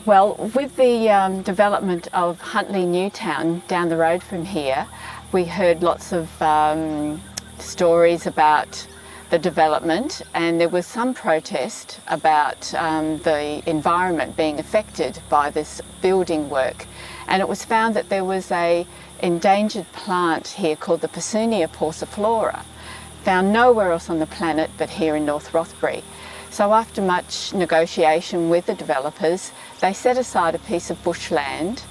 Well, with the development of Huntley Newtown down the road from here, we heard lots of stories about the development, and there was some protest about the environment being affected by this building work. And it was found that there was a endangered plant here called the Petunia pauciflora, found nowhere else on the planet but here in North Rothbury. So after much negotiation with the developers, they set aside a piece of bushland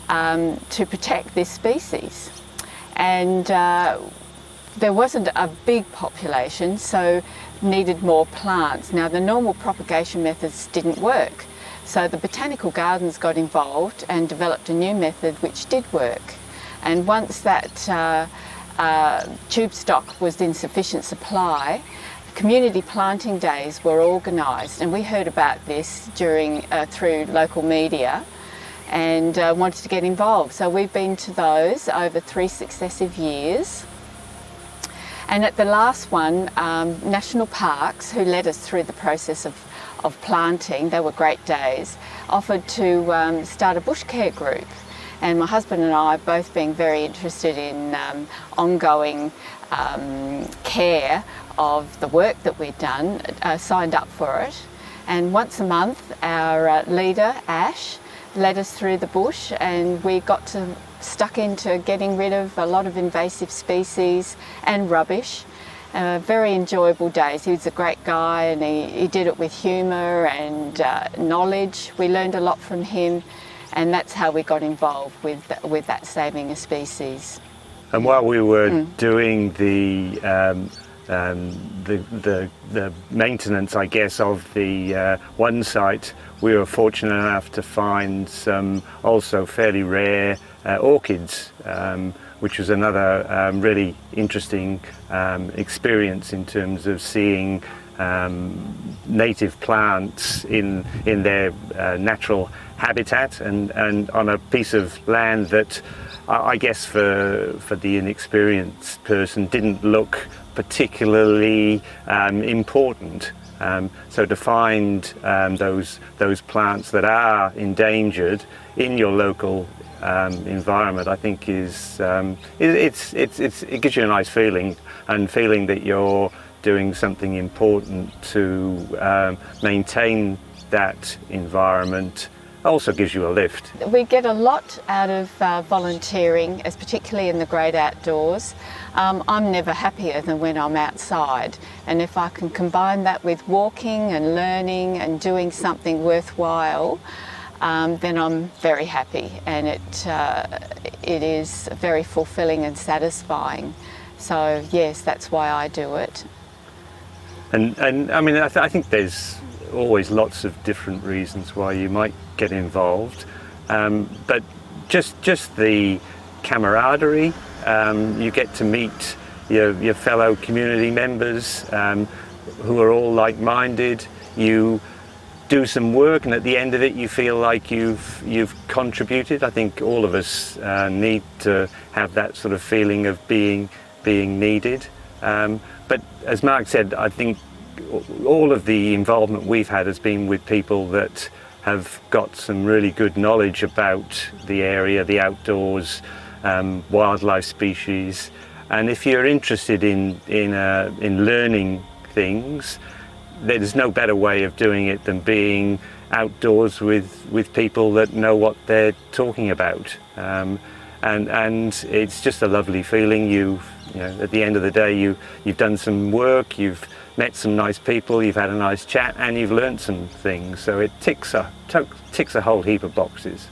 to protect this species. And there wasn't a big population, so needed more plants. Now, the normal propagation methods didn't work, so the botanical gardens got involved and developed a new method which did work. And once that tube stock was in sufficient supply, community planting days were organised, and we heard about this through local media and wanted to get involved. So we've been to those over 3 successive years. And at the last one, National Parks, who led us through the process of planting, they were great days, offered to start a bush care group. And my husband and I, both being very interested in ongoing care of the work that we'd done, signed up for it. And once a month, our leader, Ash, led us through the bush, and we got stuck into getting rid of a lot of invasive species and rubbish. Very enjoyable days. He was a great guy, and he did it with humour and knowledge. We learned a lot from him, and that's how we got involved with that saving a species. And while we were doing the maintenance, I guess, of the one site, we were fortunate enough to find some also fairly rare orchids, which was another really interesting experience in terms of seeing native plants in their natural habitat and on a piece of land that I guess for the inexperienced person didn't look particularly important. So to find those plants that are endangered in your local environment, I think is it gives you a nice feeling, and feeling that you're doing something important to maintain that environment also gives you a lift. We get a lot out of volunteering, as particularly in the great outdoors. I'm never happier than when I'm outside, and if I can combine that with walking and learning and doing something worthwhile, then I'm very happy, and it is very fulfilling and satisfying. So yes, that's why I do it. And I mean, I think there's always lots of different reasons why you might get involved, but just the camaraderie, you get to meet your fellow community members who are all like-minded. You do some work, and at the end of it you feel like you've contributed. I think all of us need to have that sort of feeling of being needed, but as Mark said, I think all of the involvement we've had has been with people that have got some really good knowledge about the area, the outdoors, wildlife species. And if you're interested in learning things, there's no better way of doing it than being outdoors with people that know what they're talking about. And it's just a lovely feeling. You know, at the end of the day, you've done some work, you've met some nice people, you've had a nice chat, and you've learnt some things. So it ticks a whole heap of boxes.